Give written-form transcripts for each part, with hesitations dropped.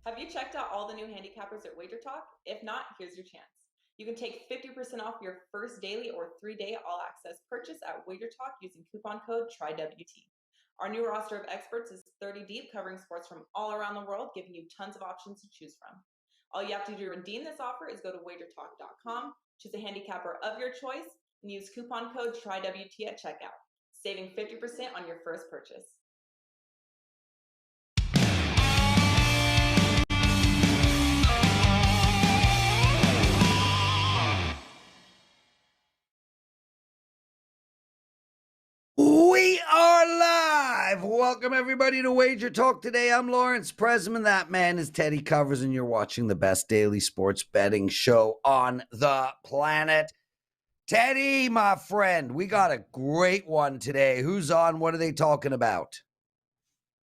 Have you checked out all the new handicappers at WagerTalk? If not, here's your chance. You can take 50% off your first daily or 3-day all-access purchase at WagerTalk using coupon code TRYWT. Our new roster of experts is 30 deep, covering sports from all around the world, giving you tons of options to choose from. All you have to do to redeem this offer is go to WagerTalk.com, choose a handicapper of your choice, and use coupon code TRYWT at checkout, saving 50% on your first purchase. We are live. Welcome everybody to Wager Talk Today. I'm Lawrence Presman. That man is Teddy Covers, and you're watching the best daily sports betting show on the planet. Teddy, my friend, we got a great one today. Who's on? What are they talking about?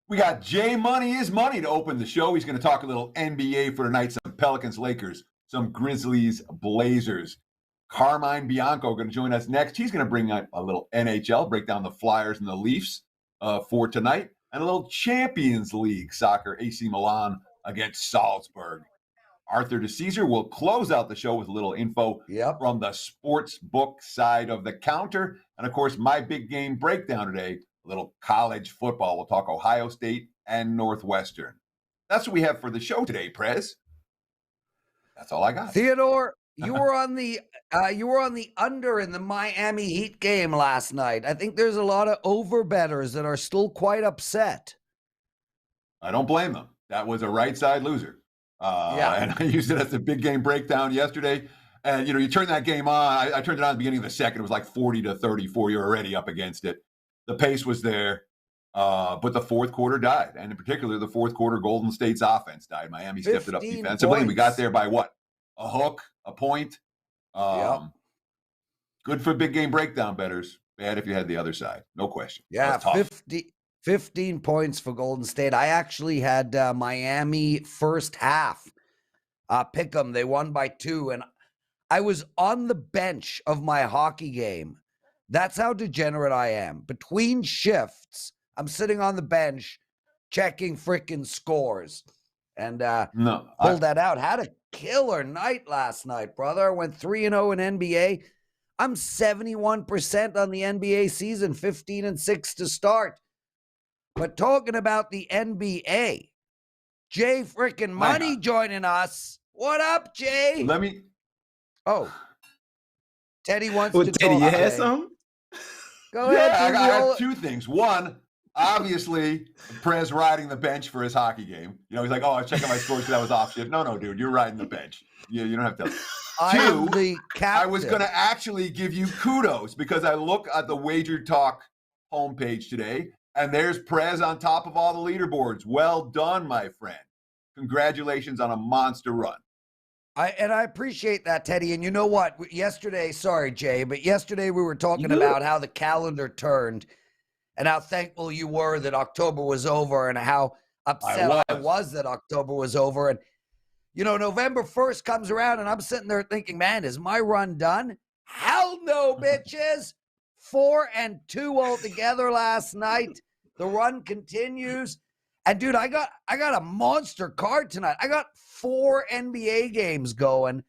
We got Jay Money is Money to open the show. He's going to talk a little NBA for tonight, some Pelicans, Lakers, some Grizzlies, Blazers. Carmine Bianco going to join us next. He's going to bring up a little NHL, break down the Flyers and the Leafs for tonight, and a little Champions League soccer, AC Milan against Salzburg. Arthur Dicesare will close out the show with a little info from the sports book side of the counter. And, of course, my big game breakdown today, a little college football. We'll talk Ohio State and Northwestern. That's what we have for the show today, Prez. That's all I got. Theodore, you were on the under in the Miami Heat game last night. I think there's a lot of over-bettors that are still quite upset. I don't blame them. That was a right side loser. And I used it as a big game breakdown yesterday. And, you turn that game on. I turned it on at the beginning of the second. It was like 40-34. You're already up against it. The pace was there. But the fourth quarter died. And in particular, the fourth quarter, Golden State's offense died. Miami stepped it up defensively. And we got there by what? A hook, a point. Good for big game breakdown bettors. Bad if you had the other side. No question. Yeah, 15 points for Golden State. I actually had Miami first half pick them. They won by 2, and I was on the bench of my hockey game. That's how degenerate I am. Between shifts, I'm sitting on the bench checking freaking scores. And pulled that out. Had a killer night last night, brother. I went 3-0 in NBA. I'm 71% on the NBA season, 15-6 to start. But talking about the NBA, Jay freaking Money joining us. What up, Jay? Teddy wants to Teddy, talk. you had something? Go ahead. I got 2 things. One, obviously, Prez riding the bench for his hockey game. He's like, I was checking my scores because I was off shift. No, dude, you're riding the bench. You don't have to. 2, I was going to actually give you kudos because I look at the Wager Talk homepage today, and there's Prez on top of all the leaderboards. Well done, my friend. Congratulations on a monster run. I appreciate that, Teddy. And you know what? Yesterday, sorry, Jay, but yesterday we were talking about how the calendar turned and how thankful you were that October was over and how upset I was that October was over. And, November 1st comes around and I'm sitting there thinking, man, is my run done? Hell no, bitches. 4-2 altogether last night. The run continues. And, dude, I got a monster card tonight. I got 4 NBA games going,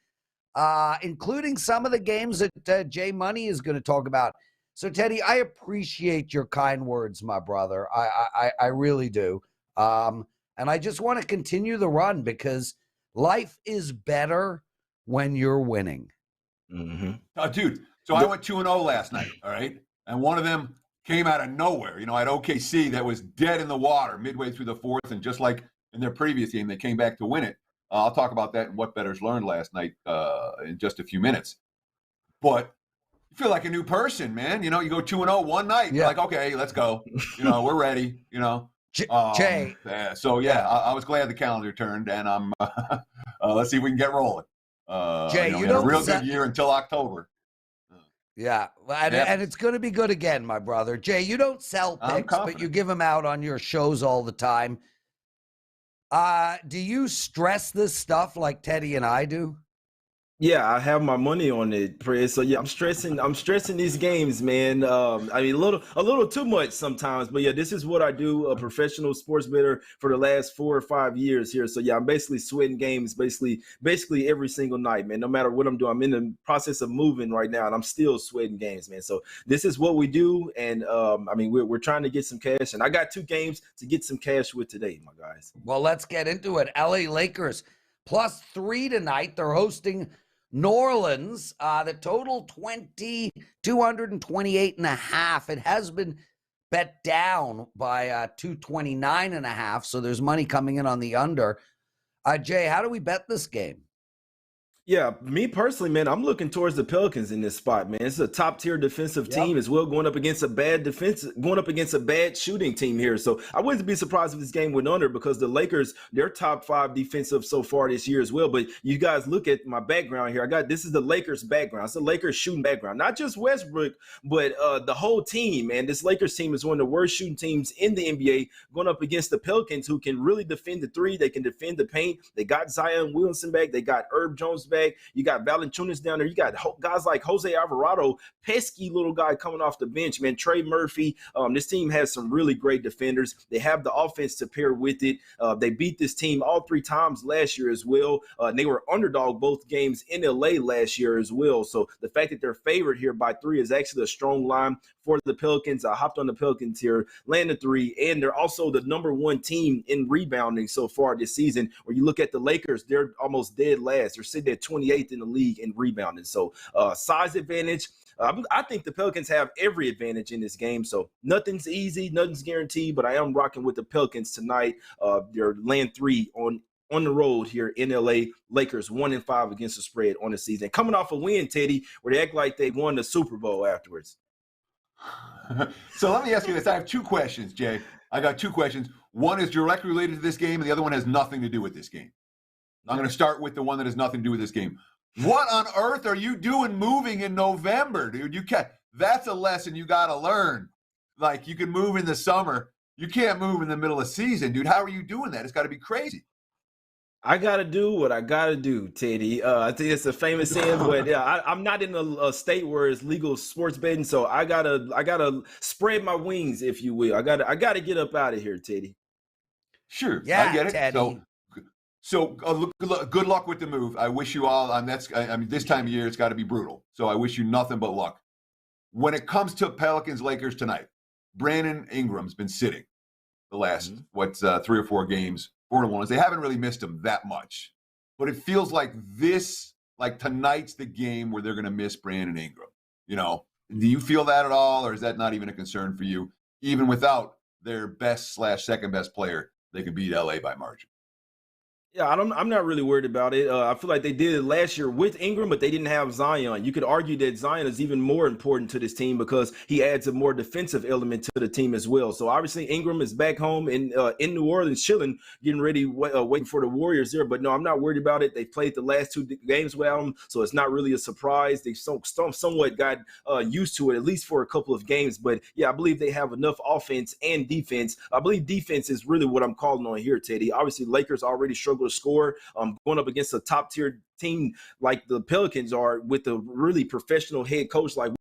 including some of the games that Jay Money is going to talk about. So, Teddy, I appreciate your kind words, my brother. I really do. And I just want to continue the run because life is better when you're winning. Mm-hmm. Dude, so I went 2-0 last night, all right? And one of them came out of nowhere. I had OKC that was dead in the water midway through the fourth, and just like in their previous game, they came back to win it. I'll talk about that and what bettors learned last night in just a few minutes. But you feel like a new person, man. You go 2-0 one night. You're like, okay, let's go. We're ready. Jay. I was glad the calendar turned, and I'm. Let's see if we can get rolling. Jay, we had a real good year until October. Yeah, and it's going to be good again, my brother. Jay, you don't sell picks, but you give them out on your shows all the time. Do you stress this stuff like Teddy and I do? Yeah, I have my money on it, Prez. So yeah, I'm stressing these games, man. I mean, a little too much sometimes, but yeah, this is what I do, a professional sports bettor for the last 4 or 5 years here. So yeah, I'm basically sweating games, basically every single night, man. No matter what I'm doing, I'm in the process of moving right now, and I'm still sweating games, man. So this is what we do, and I mean, we're trying to get some cash, and I got 2 games to get some cash with today, my guys. Well, let's get into it. LA Lakers +3 tonight. They're hosting New Orleans. The total 228.5. It has been bet down by 229.5. So there's money coming in on the under. Jay, how do we bet this game? Yeah, me personally, man, I'm looking towards the Pelicans in this spot, man. It's a top tier defensive team as well, going up against a bad shooting team here. So I wouldn't be surprised if this game went under because the Lakers, they're top 5 defensive so far this year as well. But you guys look at my background here. This is the Lakers background. It's the Lakers shooting background, not just Westbrook, but the whole team, man. This Lakers team is one of the worst shooting teams in the NBA, going up against the Pelicans, who can really defend the three. They can defend the paint. They got Zion Williamson back. They got Herb Jones back. You got Valanciunas down there. You got guys like Jose Alvarado, pesky little guy coming off the bench, man. Trey Murphy. This team has some really great defenders. They have the offense to pair with it. They beat this team all 3 times last year as well. And they were underdog both games in LA last year as well. So the fact that they're favored here by 3 is actually a strong line for the Pelicans. I hopped on the Pelicans here, landed 3, and they're also the #1 team in rebounding so far this season. When you look at the Lakers, they're almost dead last. They're sitting at 28th in the league in rebounding. So size advantage. I think the Pelicans have every advantage in this game. So nothing's easy, nothing's guaranteed, but I am rocking with the Pelicans tonight. They're land 3 on the road here in LA. Lakers 1-5 against the spread on the season. Coming off a win, Teddy, where they act like they won the Super Bowl afterwards. So let me ask you this. I have 2 questions, Jay. I got 2 questions. One is directly related to this game, and the other one has nothing to do with this game. I'm going to start with the one that has nothing to do with this game. What on earth are you doing moving in November, dude? That's a lesson you got to learn. Like, you can move in the summer. You can't move in the middle of season, dude. How are you doing that? It's got to be crazy. I gotta do what I gotta do, Teddy. I think it's a famous saying, but yeah, I'm not in a state where it's legal sports betting, so I gotta spread my wings, if you will. I gotta get up out of here, Teddy. Sure, Yeah, I get it. Teddy. So good luck with the move. I wish you all. I mean, this time of year it's got to be brutal. So I wish you nothing but luck. When it comes to Pelicans Lakers tonight, Brandon Ingram's been sitting the last 3 or 4 games. 4-1. They haven't really missed him that much, but it feels like tonight's the game where they're going to miss Brandon Ingram. Do you feel that at all, or is that not even a concern for you? Even without their best/second best player, they could beat LA by margin. Yeah, I'm not really worried about it. I feel like they did it last year with Ingram, but they didn't have Zion. You could argue that Zion is even more important to this team because he adds a more defensive element to the team as well. So obviously Ingram is back home in New Orleans, chilling, getting ready, waiting for the Warriors there. But no, I'm not worried about it. They played the last 2 games without him, so it's not really a surprise. They somewhat got used to it, at least for a couple of games. But yeah, I believe they have enough offense and defense. I believe defense is really what I'm calling on here, Teddy. Obviously, Lakers already struggle to score. Going up against a top tier team like the Pelicans are with a really professional head coach like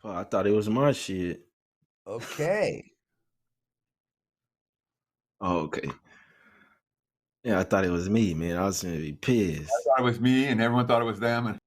Oh, I thought it was my shit. Okay. Oh, okay. Yeah, I thought it was me, man. I was gonna be pissed. I thought it was me, and everyone thought it was them. And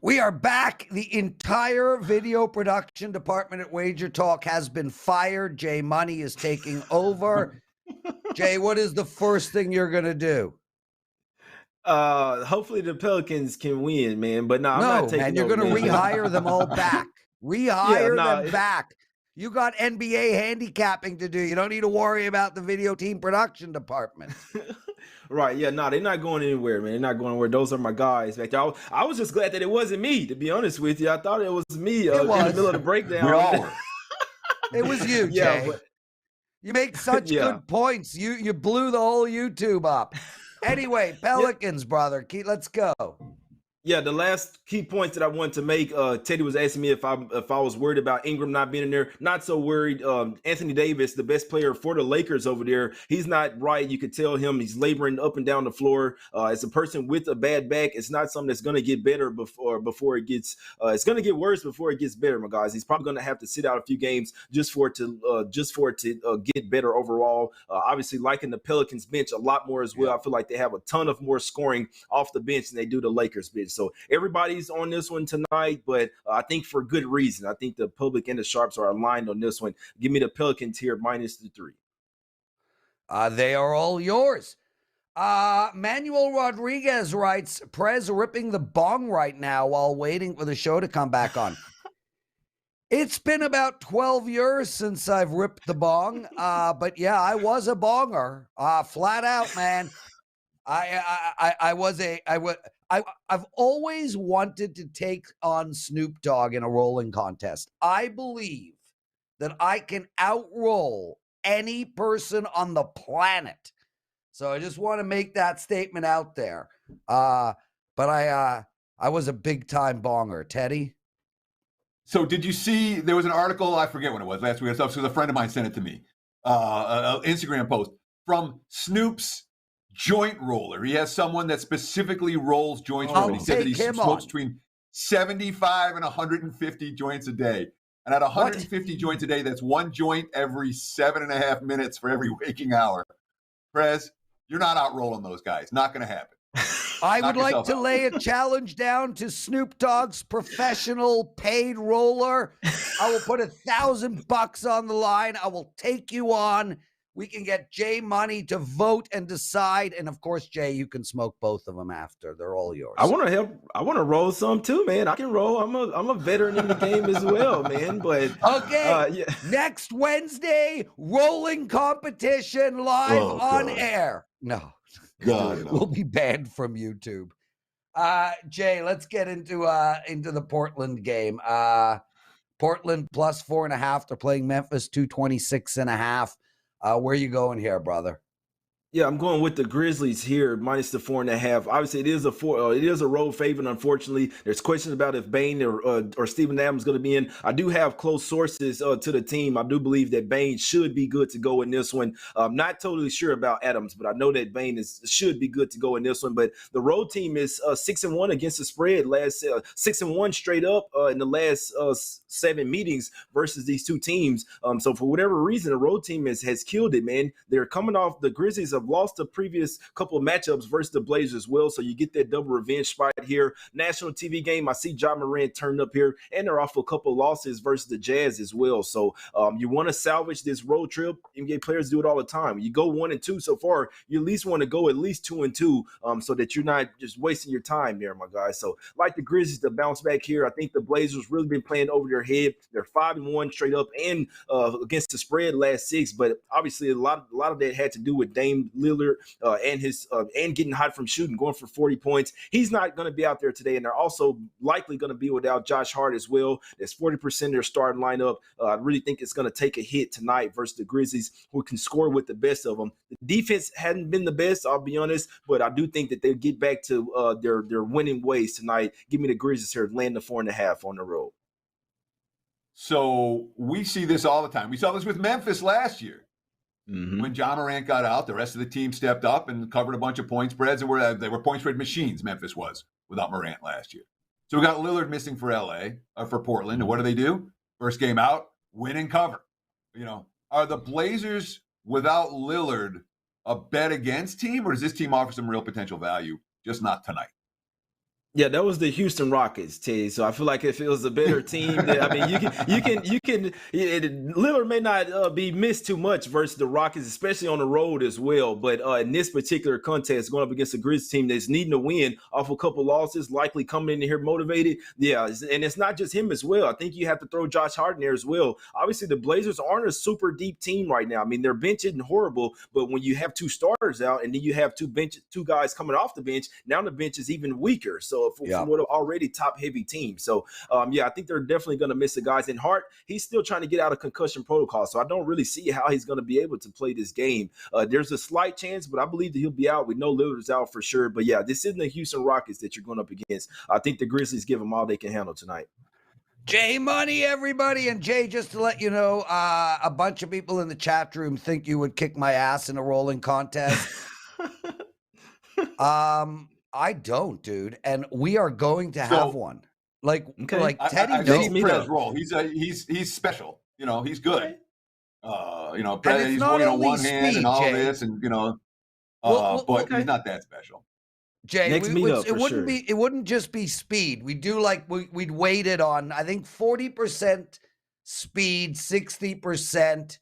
We are back. The entire video production department at WagerTalk has been fired. Jay Money is taking over. Jay, what is the first thing you're going to do? Hopefully the Pelicans can win, man. But I'm not taking man, you're going to rehire them all back. Rehire them back. You got NBA handicapping to do. You don't need to worry about the video team production department. Right. Yeah. No, they're not going anywhere, man. They're not going anywhere. Those are my guys back there. I was just glad that it wasn't me, to be honest with you. I thought it was me in the middle of the breakdown. We all were. It was you, Jay. Yeah, but you make such good points. You blew the whole YouTube up. Anyway, Pelicans, brother. Let's go. Yeah, the last key points that I wanted to make, Teddy was asking me if I was worried about Ingram not being in there. Not so worried. Anthony Davis, the best player for the Lakers over there, he's not right. You could tell him he's laboring up and down the floor. As a person with a bad back, it's not something that's going to get better before it gets. It's going to get worse before it gets better, my guys. He's probably going to have to sit out a few games just for it to get better overall. Obviously, liking the Pelicans bench a lot more as well. I feel like they have a ton of more scoring off the bench than they do the Lakers bench. So everybody's on this one tonight, but I think for good reason. I think the public and the sharps are aligned on this one. Give me the Pelicans here minus the 3. They are all yours. Manuel Rodriguez writes, Prez ripping the bong right now while waiting for the show to come back on. It's been about 12 years since I've ripped the bong, but yeah, I was a bonger, flat out, man. I've always wanted to take on Snoop Dogg in a rolling contest. I believe that I can outroll any person on the planet. So I just want to make that statement out there. But I was a big time bonger. Teddy? So did you see, there was an article, I forget when it was, last week or so, because a friend of mine sent it to me, an Instagram post from Snoop's joint roller. He has someone that specifically rolls joints for him. He said that he smokes between 75 and 150 joints a day. And at 150 joints a day, that's one joint every 7.5 minutes for every waking hour. Prez, you're not out rolling those guys. Not going to happen. I would like to lay a challenge down to Snoop Dogg's professional paid roller. I will put $1,000 on the line. I will take you on. We can get Jay Money to vote and decide. And of course, Jay, you can smoke both of them after. They're all yours. I want to help. I want to roll some too, man. I can roll. I'm a veteran in the game as well, man. But okay, next Wednesday, rolling competition live on air. No. God, no. We'll be banned from YouTube. Jay, let's get into the Portland game. Portland plus 4.5. They're playing Memphis 226.5. Where are you going here, brother? Yeah, I'm going with the Grizzlies here, minus the 4.5. Obviously, it is a road favorite. Unfortunately, there's questions about if Bane or Steven Adams is going to be in. I do have close sources to the team. I do believe that Bane should be good to go in this one. I'm not totally sure about Adams, but I know that Bane should be good to go in this one. But the road team is 6-1 against the spread. Last 6-1 straight up in the last 7 meetings versus these two teams. So for whatever reason, the road team has killed it, man. They're coming off. The Grizzlies have lost the previous couple of matchups versus the Blazers as well, so you get that double revenge spot here. National TV game, I see Ja Morant turned up here, and they're off a couple of losses versus the Jazz as well. So you want to salvage this road trip. NBA players do it all the time. You go 1-2 so far, you at least want to go at least 2-2 so that you're not just wasting your time there, my guys. So like the Grizzlies to bounce back here. I think the Blazers really been playing over their head. They're 5-1 straight up and against the spread last 6, but obviously a lot of that had to do with Dame Lillard and getting hot from shooting, going for 40 points. He's not going to be out there today, and they're also likely going to be without Josh Hart as well. That's 40% of their starting lineup. I really think it's going to take a hit tonight versus the Grizzlies, who can score with the best of them. The defense hadn't been the best, I'll be honest, but I do think that they'll get back to their winning ways tonight. Give me the Grizzlies here, land the 4.5 on the road. So we see this all the time. We saw this with Memphis last year. Mm-hmm. When Ja Morant got out, the rest of the team stepped up and covered a bunch of point spreads. They were point spread machines, Memphis was, without Morant last year. So we got Lillard missing for for Portland. And what do? First game out, win and cover. Are the Blazers without Lillard a bet against team, or does this team offer some real potential value, just not tonight? Yeah, that was the Houston Rockets, Teddy. So I feel like if it was a better team, you can. Lillard may not be missed too much versus the Rockets, especially on the road as well. But in this particular contest, going up against a Grizzlies team that's needing to win off a couple losses, likely coming in here motivated. Yeah, and it's not just him as well. I think you have to throw Josh Hart in there as well. Obviously, the Blazers aren't a super deep team right now. I mean, their bench isn't horrible, but when you have two starters out and then you have two guys coming off the bench, now the bench is even weaker. So from what are already top-heavy team. So, I think they're definitely going to miss the guys. And Hart, he's still trying to get out of concussion protocol, so I don't really see how he's going to be able to play this game. There's a slight chance, but I believe that he'll be out. We know Lillard's out for sure. But, this isn't the Houston Rockets that you're going up against. I think the Grizzlies give them all they can handle tonight. Jay Money, everybody. And Jay, just to let you know, a bunch of people in the chat room think you would kick my ass in a rolling contest. I don't, dude. And we are going to have one. Like Teddy I knows. see Prez roll. He's special. He's good. Prez, he's one hand and all Jay. this, and but he's not that special. Jay, it wouldn't just be speed. We do we'd weight it on, I think 40% speed, 60%,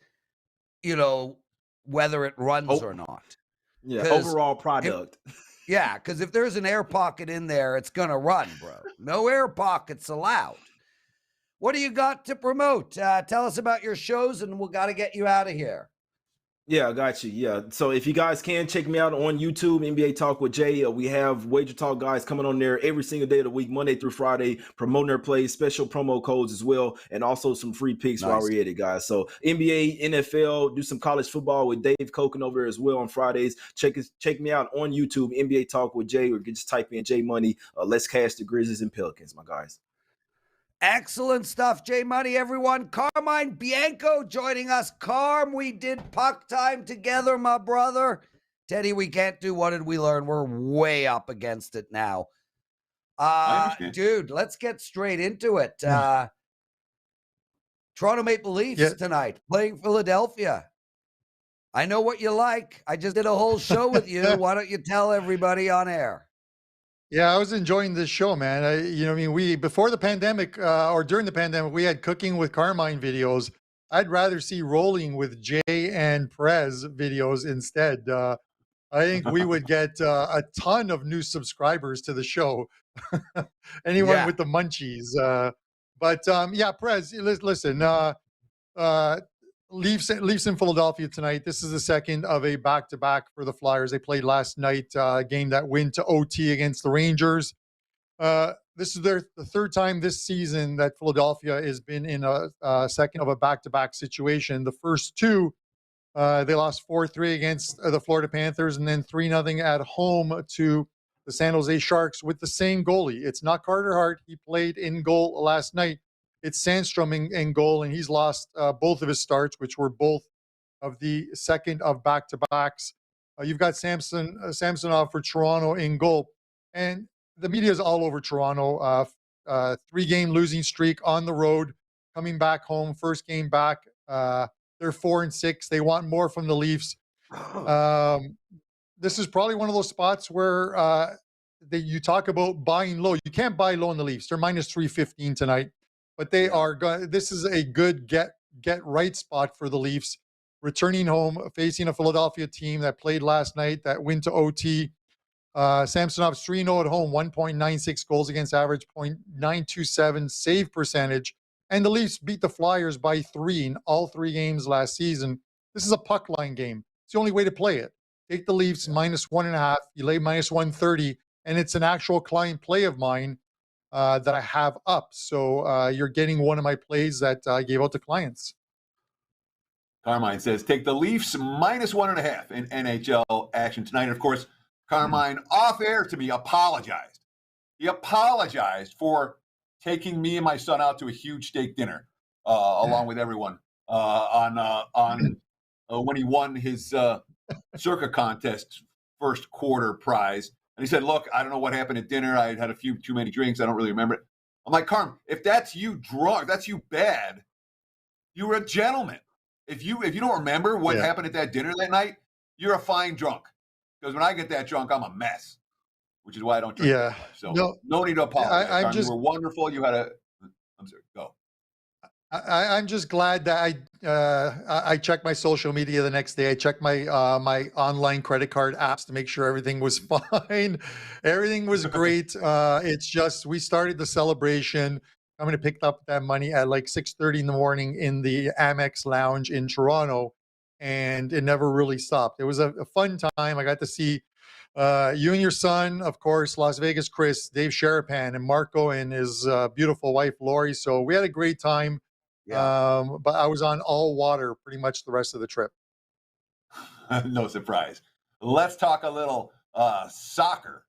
whether it runs or not. Yeah, overall product. Because if there's an air pocket in there, it's gonna run, bro. No air pockets allowed. What do you got to promote? Tell us about your shows, and we got to get you out of here. Yeah, I got you. Yeah. So if you guys can check me out on YouTube, NBA Talk with Jay. We have Wager Talk guys coming on there every single day of the week, Monday through Friday, promoting their plays, special promo codes as well, and also some free picks while we're at it, guys. So NBA, NFL, do some college football with Dave Koken over there as well on Fridays. Check me out on YouTube, NBA Talk with Jay, or just type in Jay Money. Let's cash the Grizzlies and Pelicans, my guys. Excellent stuff, Jay Money, everyone. Carmine Bianco joining us. Carm, we did puck time together, my brother. Teddy, we can't do What Did We Learn? We're way up against it now. Dude, let's get straight into it. Toronto Maple Leafs tonight, playing Philadelphia. I know what you like. I just did a whole show with you. Why don't you tell everybody on air? Yeah, I was enjoying this show, man. We before the pandemic or during the pandemic, we had cooking with Carmine videos. I'd rather see rolling with Jay and Prez videos instead. I think we would get a ton of new subscribers to the show. Anyone with the munchies. Prez, listen. Leafs in Philadelphia tonight. This is the second of a back-to-back for the Flyers. They played last night, a game that went to OT against the Rangers. This is the third time this season that Philadelphia has been in a second of a back-to-back situation. The first two, they lost 4-3 against the Florida Panthers, and then 3-0 at home to the San Jose Sharks with the same goalie. It's not Carter Hart. He played in goal last night. It's Sandstrom in goal, and he's lost both of his starts, which were both of the second of back-to-backs. You've got Samsonov for Toronto in goal. And the media is all over Toronto. 3-game losing streak on the road, coming back home, first game back. They're 4-6. They want more from the Leafs. This is probably one of those spots where you talk about buying low. You can't buy low in the Leafs. They're minus 315 tonight. But they are going. This is a good get right spot for the Leafs, returning home, facing a Philadelphia team that played last night, that went to OT. Samsonov's 3-0 at home, 1.96 goals against average, .927 save percentage, and the Leafs beat the Flyers by 3 in all 3 games last season. This is a puck line game. It's the only way to play it. Take the Leafs minus 1.5. You lay minus 130, and it's an actual client play of mine. That I have up. So you're getting one of my plays that I gave out to clients. Carmine says, take the Leafs minus 1.5 in NHL action tonight. And of course, Carmine off air to me apologized. He apologized for taking me and my son out to a huge steak dinner along with everyone on when he won his Circa contest first quarter prize. And he said, look, I don't know what happened at dinner. I had a few too many drinks. I don't really remember it. I'm like, Carm, if that's you drunk, that's you bad, you were a gentleman. If you don't remember what happened at that dinner that night, you're a fine drunk. Because when I get that drunk, I'm a mess, which is why I don't drink. Yeah. So no need to apologize. Carm, you were wonderful. You had I'm sorry, go. I'm just glad that I checked my social media the next day. I checked my my online credit card apps to make sure everything was fine. Everything was great. It's just we started the celebration. I'm going to pick up that money at like 6:30 in the morning in the Amex Lounge in Toronto, and it never really stopped. It was a fun time. I got to see You and your son, of course, Las Vegas Chris, Dave Sharapan, and Marco and his beautiful wife, Lori. So we had a great time. Yeah. But I was on all water pretty much the rest of the trip. No surprise. Let's talk a little soccer.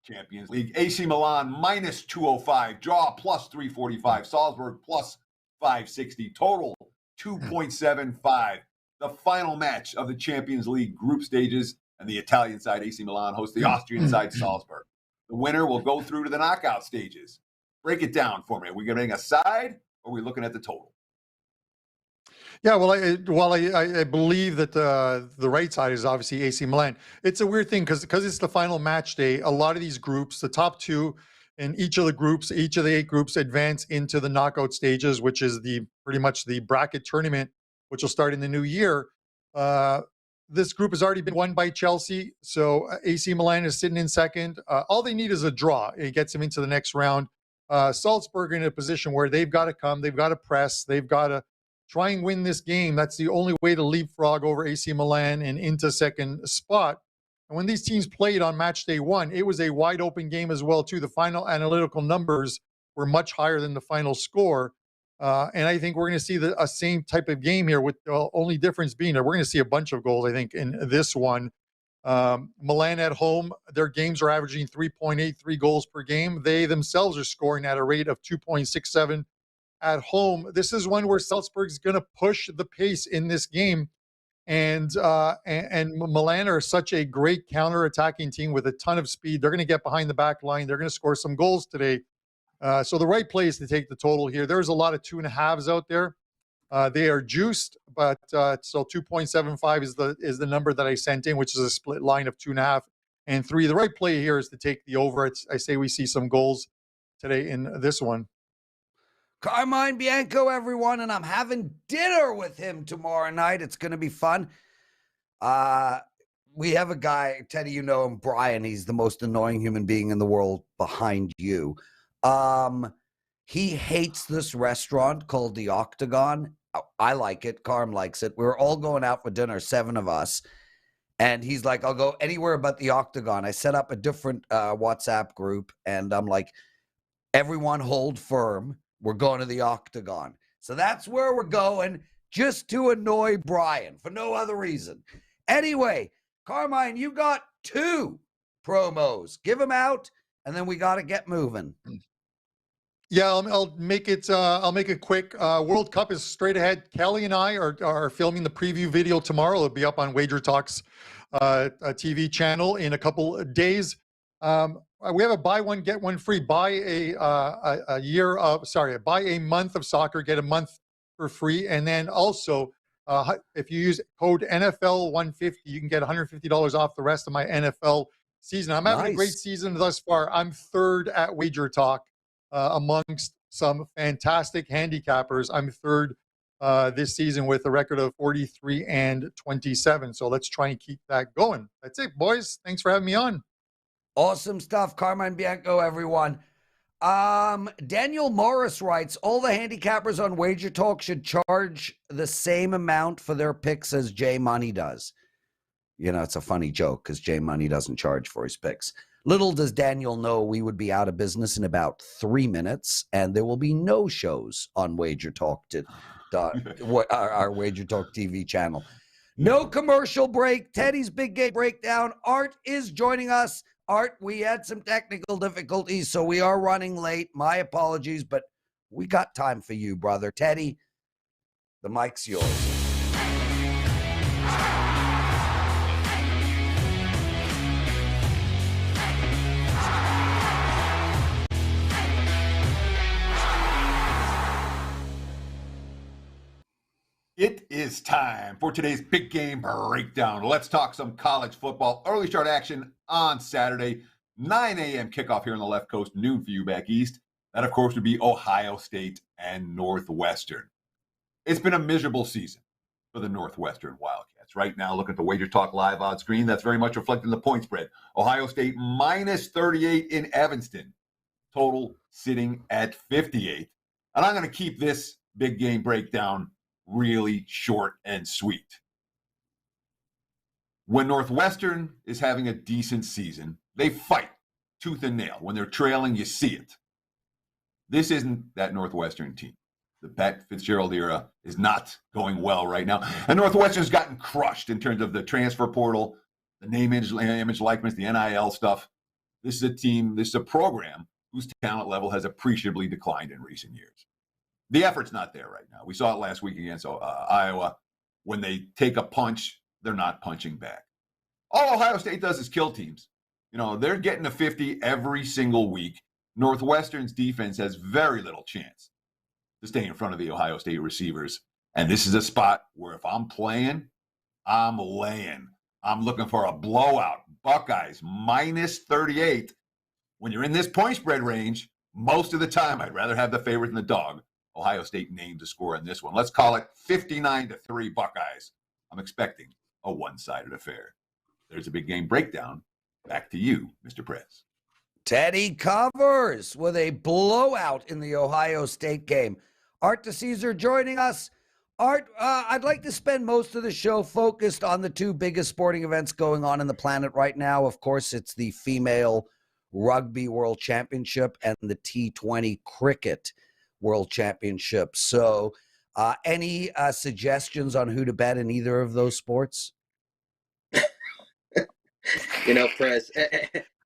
Champions League. AC Milan minus 205, draw plus 345, Salzburg plus 560, total 2.75. The final match of the Champions League group stages, and the Italian side, AC Milan, hosts the Austrian side, Salzburg. The winner will go through to the knockout stages. Break it down for me. Are we getting a side, or are we looking at the total? Yeah, well, I believe that the right side is obviously AC Milan. It's a weird thing because it's the final match day. A lot of these groups, the top two in each of the groups, each of the 8 groups advance into the knockout stages, which is pretty much the bracket tournament, which will start in the new year. This group has already been won by Chelsea, so AC Milan is sitting in second. All they need is a draw. It gets them into the next round. Salzburg in a position where they've got to come, they've got to press, they've got to try and win this game. That's the only way to leapfrog over AC Milan and into second spot. And when these teams played on match day 1, it was a wide open game as well, too. The final analytical numbers were much higher than the final score. And I think we're going to see the same type of game here, with the only difference being that we're going to see a bunch of goals, I think, in this one. Milan at home, their games are averaging 3.83 goals per game. They themselves are scoring at a rate of 2.67 at home. This is one where Salzburg's going to push the pace in this game. And Milan are such a great counter-attacking team with a ton of speed. They're going to get behind the back line. They're going to score some goals today. So the right play is to take the total here. There's a lot of 2.5s out there. They are juiced, but so 2.75 is the number that I sent in, which is a split line of 2.5 and 3. The right play here is to take the over. I say we see some goals today in this one. Carmine Bianco, everyone, and I'm having dinner with him tomorrow night. It's going to be fun. We have a guy, Teddy, you know him, Brian. He's the most annoying human being in the world behind you. He hates this restaurant called the Octagon. I like it. Carm likes it. We're all going out for dinner, 7 of us. And he's like, I'll go anywhere but the Octagon. I set up a different WhatsApp group, and I'm like, everyone hold firm. We're going to the Octagon. So that's where we're going, just to annoy Brian for no other reason. Anyway, Carmine, you got 2 promos. Give them out, and then we got to get moving. Yeah, I'll make it. I'll make it quick. World Cup is straight ahead. Kelly and I are filming the preview video tomorrow. It'll be up on WagerTalk's TV channel in a couple of days. We have a buy one get one free. Buy buy a month of soccer, get a month for free, and then also if you use code NFL150, you can get $150 off the rest of my NFL season. I'm having a great season thus far. I'm 3rd at WagerTalk amongst some fantastic handicappers. I'm 3rd this season with a record of 43-27. So let's try and keep that going. That's it, boys. Thanks for having me on. Awesome stuff. Carmine Bianco, everyone. Daniel Morris writes, all the handicappers on WagerTalk should charge the same amount for their picks as J Money does. You know, it's a funny joke because J Money doesn't charge for his picks. Little does Daniel know we would be out of business in about 3 minutes, and there will be no shows on WagerTalk, our WagerTalk TV channel. No commercial break. Teddy's Big Game Breakdown. Art is joining us. Art, we had some technical difficulties, so we are running late. My apologies, but we got time for you, brother. Teddy, the mic's yours. It is time for today's big game breakdown. Let's talk some college football. Early start action on Saturday, 9 a.m. kickoff here on the left coast, noon for you back east. That, of course, would be Ohio State and Northwestern. It's been a miserable season for the Northwestern Wildcats. Right now, look at the WagerTalk live on screen. That's very much reflecting the point spread. Ohio State minus 38 in Evanston. Total sitting at 58. And I'm going to keep this big game breakdown really short and sweet. When Northwestern is having a decent season, they fight tooth and nail. When they're trailing, you see it. This isn't that Northwestern team. The Pat Fitzgerald era is not going well right now. And Northwestern's gotten crushed in terms of the transfer portal, the name, image likeness, the NIL stuff. This is a team, this is a program whose talent level has appreciably declined in recent years. The effort's not there right now. We saw it last week against Iowa. When they take a punch, they're not punching back. All Ohio State does is kill teams. You know, they're getting to 50 every single week. Northwestern's defense has very little chance to stay in front of the Ohio State receivers. And this is a spot where if I'm playing, I'm laying. I'm looking for a blowout. Buckeyes minus 38. When you're in this point spread range, most of the time I'd rather have the favorite than the dog. Ohio State named the score in this one. Let's call it 59-3 Buckeyes. I'm expecting a one-sided affair. There's a big game breakdown. Back to you, Mr. Prez. Teddy covers with a blowout in the Ohio State game. Art Dicesare joining us. Art, I'd like to spend most of the show focused on the two biggest sporting events going on in the planet right now. Of course, it's the Female Rugby World Championship and the T20 Cricket World Championship. So any suggestions on who to bet in either of those sports? You know, Prez,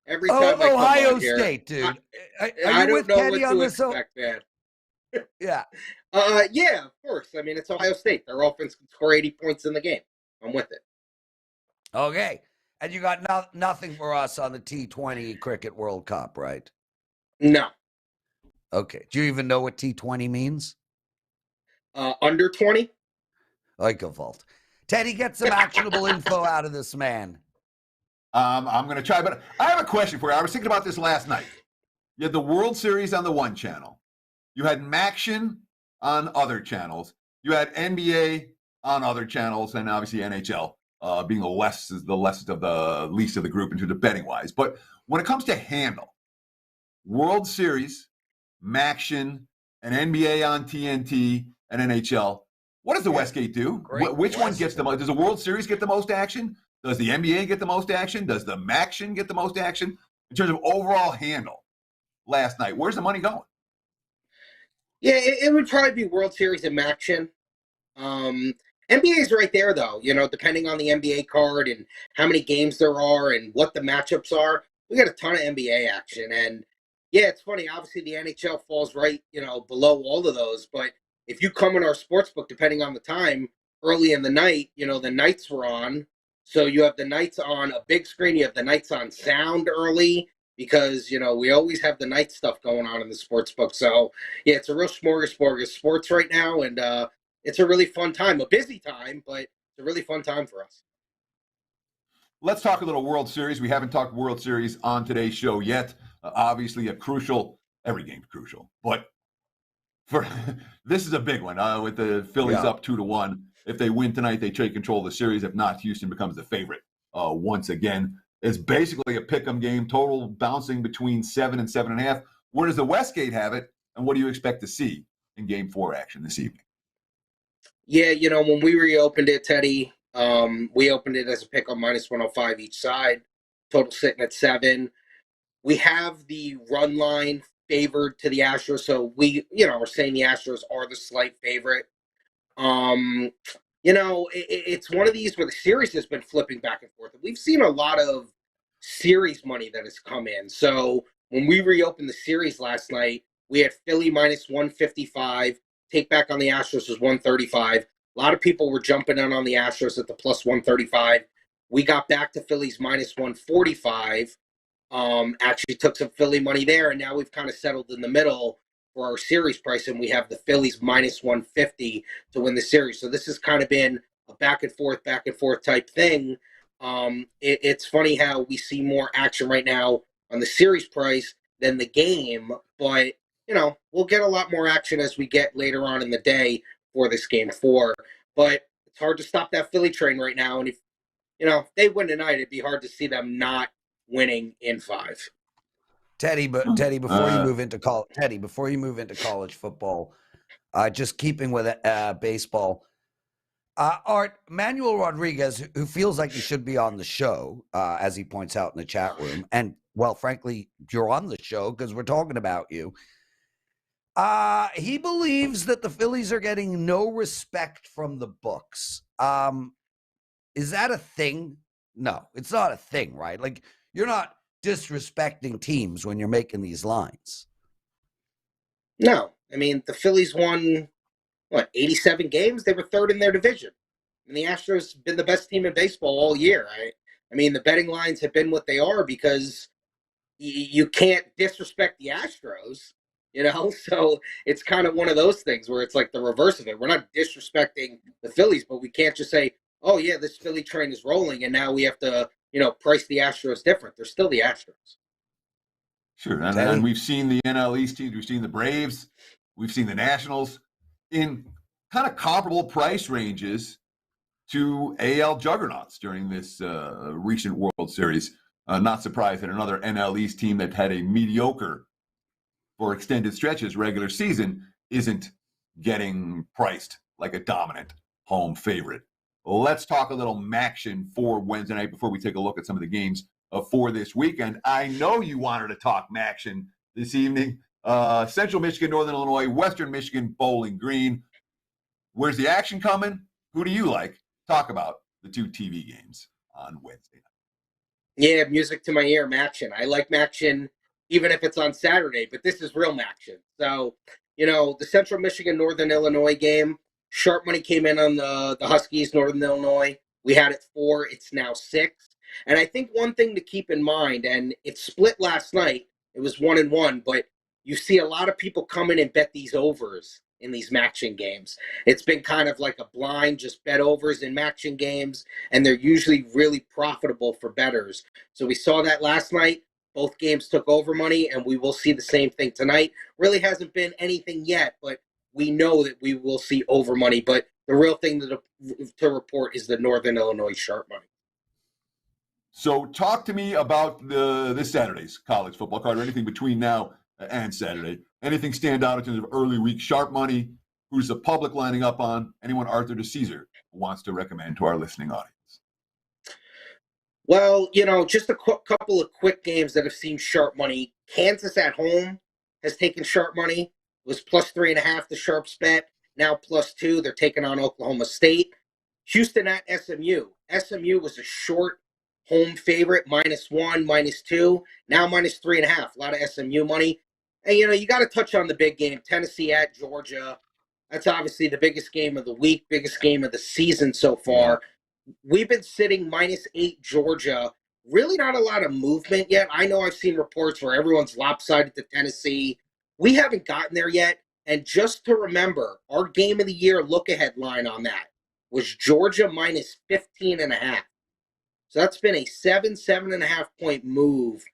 every time I come Ohio on here, State, dude. I Are you don't with know Teddy what on to this? expect, man. Yeah. Yeah, of course. I mean, it's Ohio State. Their offense can score 80 points in the game. I'm with it. Okay. And you got nothing for us on the T20 Cricket World Cup, right? No. Okay. Do you even know what T20 means? Under 20? Like a vault. Teddy, get some actionable info out of this man. I'm going to try, but I have a question for you. I was thinking about this last night. You had the World Series on the one channel. You had Maction on other channels. You had NBA on other channels, and obviously NHL being the least of the least of the group into the betting wise. But when it comes to handle, World Series, Maction, and NBA on TNT and NHL, what does the Westgate do? Which one gets the most? Does the World Series get the most action? Does the NBA get the most action? Does the Maction get the most action? In terms of overall handle last night, where's the money going? Yeah, it would probably be World Series and Maction. NBA is right there, though. You know, depending on the NBA card and how many games there are and what the matchups are, we got a ton of NBA action. And yeah, it's funny. Obviously, the NHL falls right, you know, below all of those. But if you come in our sports book, depending on the time, early in the night, you know, the Knights were on. So you have the Knights on a big screen. You have the Knights on sound early because, you know, we always have the night stuff going on in the sports book. So, yeah, it's a real smorgasbord of sports right now. And it's a really fun time, a busy time, but it's a really fun time for us. Let's talk a little World Series. We haven't talked World Series on today's show yet. Obviously, every game's crucial. But this is a big one with the Phillies up 2-1. If they win tonight, they take control of the series. If not, Houston becomes the favorite once again. It's basically a pick'em game, total bouncing between 7 and 7.5. Where does the Westgate have it, and what do you expect to see in Game 4 action this evening? Yeah, you know, when we reopened it, Teddy, we opened it as a pick'em minus 105 each side, total sitting at 7. We have the run line favored to the Astros, so we're saying the Astros are the slight favorite. You know, it's one of these where the series has been flipping back and forth. We've seen a lot of series money that has come in. So when we reopened the series last night, we had Philly minus 155. Take back on the Astros was 135. A lot of people were jumping in on the Astros at the plus 135. We got back to Philly's minus 145. Actually took some Philly money there, and now we've kind of settled in the middle for our series price, and we have the Phillies minus 150 to win the series. So this has kind of been a back and forth type thing. It's funny how we see more action right now on the series price than the game, but you know, we'll get a lot more action as we get later on in the day for this Game 4. But it's hard to stop that Philly train right now, and if they win tonight, it'd be hard to see them not winning in 5. Teddy, before you move into college football, just keeping with baseball, Art, Manuel Rodriguez, who feels like he should be on the show, as he points out in the chat room, and, well, frankly, you're on the show because we're talking about you. He believes that the Phillies are getting no respect from the books. Is that a thing? No, it's not a thing, right? Like, you're not disrespecting teams when you're making these lines. No, I mean, the Phillies won, 87 games? They were third in their division. And the Astros have been the best team in baseball all year. I mean, the betting lines have been what they are because you can't disrespect the Astros, So it's kind of one of those things where it's like the reverse of it. We're not disrespecting the Phillies, but we can't just say, oh, yeah, this Philly train is rolling, and now we have to, price the Astros different. They're still the Astros. Sure, and we've seen the NL East teams. We've seen the Braves. We've seen the Nationals in kind of comparable price ranges to AL juggernauts during this recent World Series. Not surprised that another NL East team that had a mediocre for extended stretches regular season isn't getting priced like a dominant home favorite. Well, let's talk a little MACtion for Wednesday night before we take a look at some of the games for this weekend. I know you wanted to talk MACtion this evening. Central Michigan, Northern Illinois, Western Michigan, Bowling Green. Where's the action coming? Who do you like? Talk about the two TV games on Wednesday night. Yeah, music to my ear, MACtion. I like MACtion even if it's on Saturday, but this is real MACtion. So, the Central Michigan, Northern Illinois game, sharp money came in on the Huskies, Northern Illinois. We had it 4, it's now 6. And I think one thing to keep in mind, and it split last night, it was 1-1, but you see a lot of people come in and bet these overs in these MACtion games. It's been kind of like a blind, just bet overs in MACtion games, and they're usually really profitable for bettors. So we saw that last night. Both games took over money, and we will see the same thing tonight. Really hasn't been anything yet, but we know that we will see over money. But the real thing to report is the Northern Illinois sharp money. So talk to me about this Saturday's college football card, or anything between now and Saturday. Anything stand out in terms of early week sharp money? Who's the public lining up on? Anyone Arthur DeCesare wants to recommend to our listening audience? Well, just a couple of quick games that have seen sharp money. Kansas at home has taken sharp money. It was plus 3.5, the sharps bet. Now plus 2. They're taking on Oklahoma State. Houston at SMU. SMU was a short home favorite, -1, -2. Now -3.5. A lot of SMU money. And, you got to touch on the big game. Tennessee at Georgia. That's obviously the biggest game of the week, biggest game of the season so far. We've been sitting -8 Georgia. Really not a lot of movement yet. I know I've seen reports where everyone's lopsided to Tennessee. We haven't gotten there yet. And just to remember, our game of the year look-ahead line on that was Georgia -15.5. So that's been a 7.5 point move.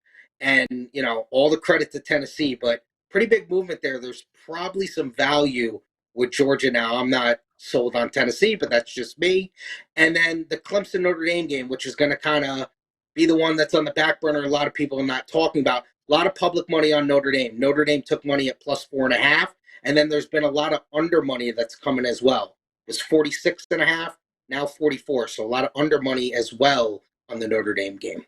And, all the credit to Tennessee, but pretty big movement there. There's probably some value with Georgia now. I'm not sold on Tennessee, but that's just me. And then the Clemson Notre Dame game, which is going to kind of be the one that's on the back burner. A lot of people are not talking about. A lot of public money on Notre Dame. Notre Dame took money at plus 4.5. And then there's been a lot of under money that's coming as well. It was 46.5, now 44. So a lot of under money as well on the Notre Dame game.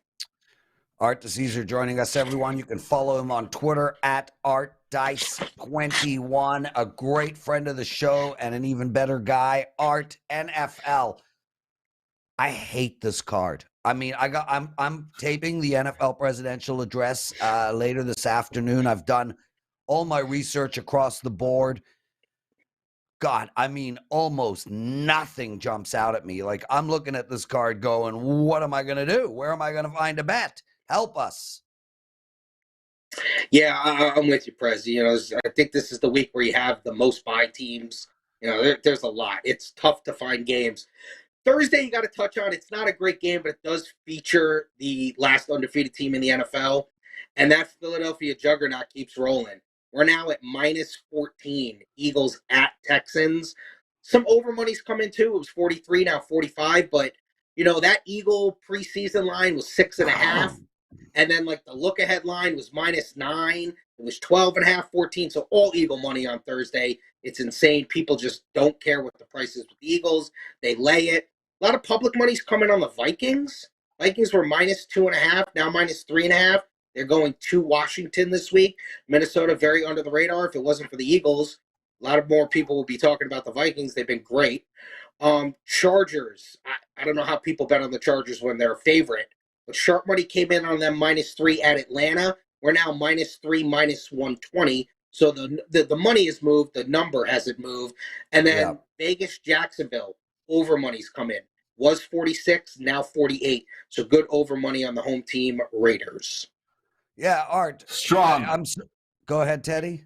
Art DeCesare joining us, everyone. You can follow him on Twitter at ArtDice21, a great friend of the show and an even better guy. Art NFL. I hate this card. I mean, I'm taping the NFL Presidential Address later this afternoon. I've done all my research across the board. God, I mean, almost nothing jumps out at me. Like, I'm looking at this card going, what am I going to do? Where am I going to find a bet? Help us. Yeah, I'm with you, Prez. I think this is the week where you have the most buy teams. There's a lot. It's tough to find games. Thursday, you got to touch on. It's not a great game, but it does feature the last undefeated team in the NFL. And that Philadelphia juggernaut keeps rolling. We're now at -14. Eagles at Texans. Some over money's come in too. It was 43, now 45. But, that Eagle preseason line was 6.5. And then, the look-ahead line was -9. It was 12.5, 14. So all Eagle money on Thursday. It's insane. People just don't care what the price is with the Eagles. They lay it. A lot of public money's coming on the Vikings. Vikings were -2.5, now -3.5. They're going to Washington this week. Minnesota, very under the radar. If it wasn't for the Eagles, a lot of more people will be talking about the Vikings. They've been great. Chargers. I don't know how people bet on the Chargers when they're a favorite, but sharp money came in on them -3 at Atlanta. We're now -3, -120. So the money has moved. The number hasn't moved. And then Vegas, Jacksonville, over money's come in. Was 46, now 48. So good over money on the home team, Raiders. Yeah, Art. Strong. Go ahead, Teddy.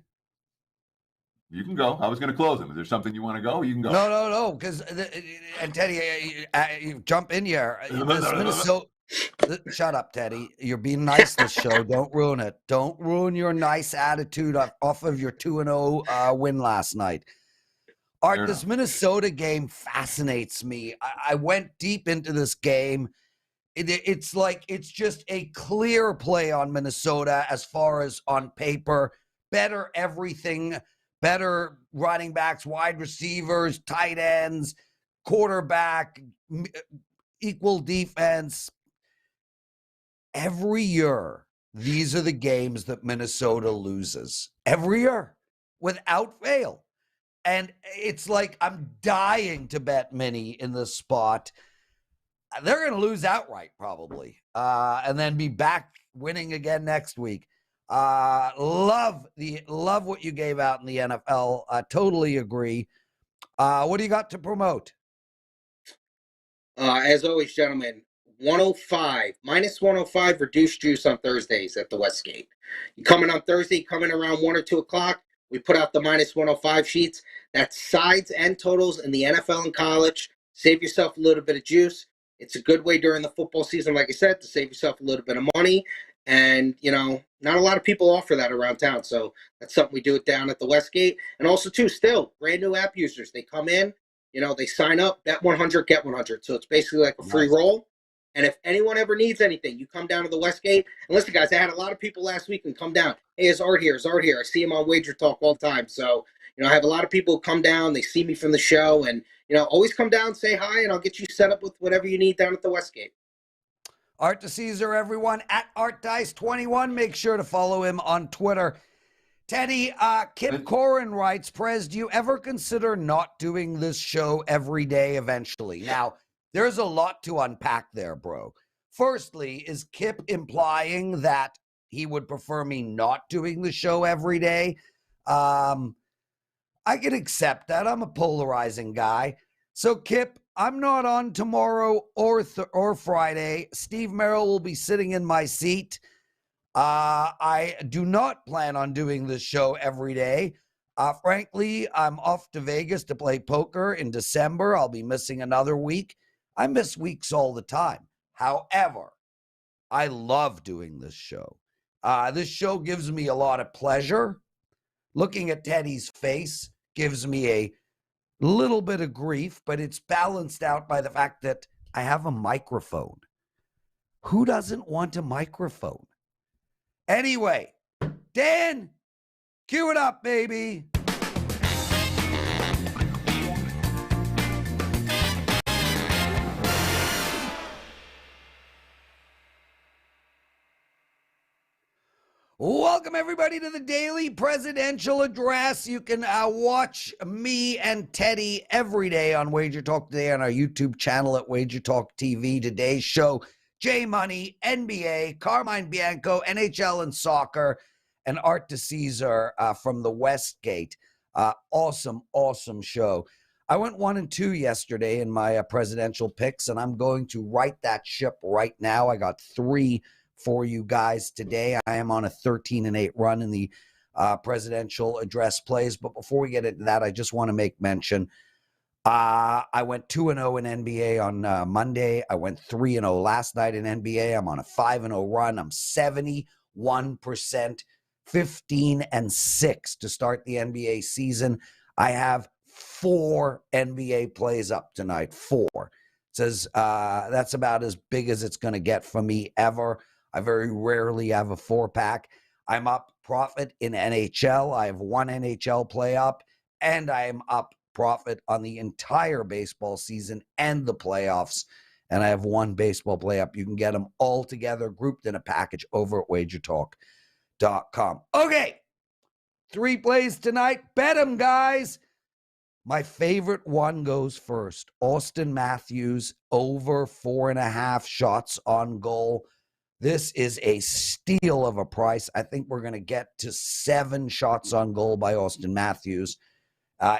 You can go. I was going to close them. Is there something you want to go? You can go. No. Because and Teddy, you jump in here. Minnesota. Shut up, Teddy. You're being nice this show. Don't ruin it. Don't ruin your nice attitude off of your 2-0 win last night. Art, this Minnesota game fascinates me. I went deep into this game. It's like it's just a clear play on Minnesota as far as on paper. Better everything. Better running backs, wide receivers, tight ends, quarterback, equal defense. Every year, these are the games that Minnesota loses. Every year, without fail. And it's like I'm dying to bet Minnie in this spot. They're going to lose outright probably, and then be back winning again next week. Love what you gave out in the NFL. I totally agree. What do you got to promote? As always, gentlemen, 105, -105 reduced juice on Thursdays at the Westgate. You come in on Thursday, come in around 1 or 2 o'clock. We put out the -105 sheets. That's sides and totals in the NFL and college. Save yourself a little bit of juice. It's a good way during the football season, like I said, to save yourself a little bit of money. And, not a lot of people offer that around town. So that's something we do it down at the Westgate. And also, too, still, brand new app users. They come in, they sign up, bet 100, get 100. So it's basically like a free roll. And if anyone ever needs anything, you come down to the Westgate. And listen, guys, I had a lot of people last week and come down. Hey, is Art here? I see him on WagerTalk all the time. So, I have a lot of people who come down. They see me from the show. And, always come down, say hi, and I'll get you set up with whatever you need down at the Westgate. Art Dicesare, everyone, at ArtDice21. Make sure to follow him on Twitter. Teddy, Kip Corin writes, Prez, do you ever consider not doing this show every day eventually? Now, there's a lot to unpack there, bro. Firstly, is Kip implying that he would prefer me not doing the show every day? I can accept that. I'm a polarizing guy. So, Kip, I'm not on tomorrow or Friday. Steve Merrill will be sitting in my seat. I do not plan on doing this show every day. Frankly, I'm off to Vegas to play poker in December. I'll be missing another week. I miss weeks all the time. However, I love doing this show. This show gives me a lot of pleasure. Looking at Teddy's face gives me a little bit of grief, but it's balanced out by the fact that I have a microphone. Who doesn't want a microphone? Anyway, Dan, cue it up, baby. Welcome, everybody, to the daily presidential address. You can watch me and Teddy every day on WagerTalk Today on our YouTube channel at WagerTalk TV. Today's show, J Money, NBA, Carmine Bianco, NHL and soccer, and Art Dicesare from the Westgate. Awesome show. I went 1-2 yesterday in my presidential picks, and I'm going to right that ship right now. I got 3 for you guys today. I am on a 13-8 run in the presidential address plays. But before we get into that, I just want to make mention. I went 2-0 in NBA on Monday. I went 3-0 last night in NBA. I'm on a 5-0 run. I'm 71%, 15-6 to start the NBA season. I have 4 NBA plays up tonight. 4. It says that's about as big as it's going to get for me ever. I very rarely have a 4-pack. I'm up profit in NHL. I have one NHL play up, and I am up profit on the entire baseball season and the playoffs. And I have one baseball play up. You can get them all together, grouped in a package over at WagerTalk.com. Okay, 3 plays tonight. Bet them, guys. My favorite one goes first. Austin Matthews over 4.5 shots on goal. This is a steal of a price. I think we're going to get to 7 shots on goal by Austin Matthews.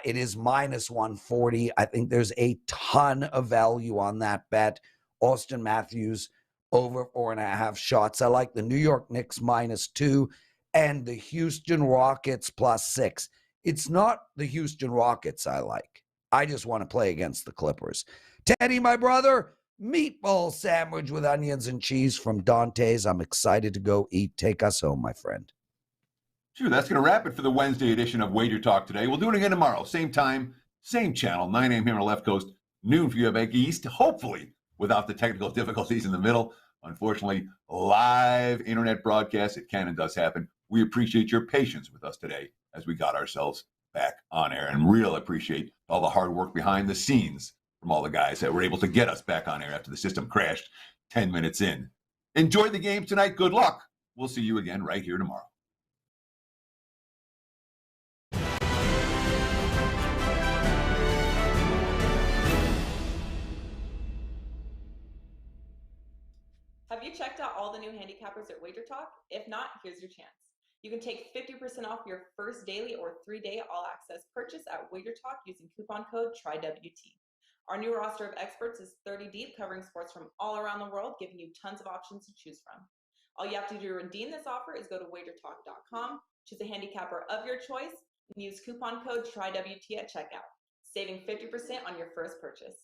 It is minus 140. I think there's a ton of value on that bet. Austin Matthews over 4.5 shots. I like the New York Knicks minus 2 and the Houston Rockets plus 6. It's not the Houston Rockets I like. I just want to play against the Clippers. Teddy, my brother, meatball sandwich with onions and cheese from Dante's. I'm excited to go eat. Take us home, my friend. Sure, that's going to wrap it for the Wednesday edition of Wager Talk Today. We'll do it again tomorrow. Same time, same channel, 9 a.m. here on the left coast, noon for you back east, hopefully without the technical difficulties in the middle. Unfortunately, live internet broadcast, it can and does happen. We appreciate your patience with us today as we got ourselves back on air, and real appreciate all the hard work behind the scenes from all the guys that were able to get us back on air after the system crashed 10 minutes in. Enjoy the game tonight. Good luck. We'll see you again right here tomorrow. Have you checked out all the new handicappers at WagerTalk? If not, here's your chance. You can take 50% off your first daily or 3-day all-access purchase at WagerTalk using coupon code TRYWT. Our new roster of experts is 30 deep, covering sports from all around the world, giving you tons of options to choose from. All you have to do to redeem this offer is go to WagerTalk.com, choose a handicapper of your choice, and use coupon code TRYWT at checkout, saving 50% on your first purchase.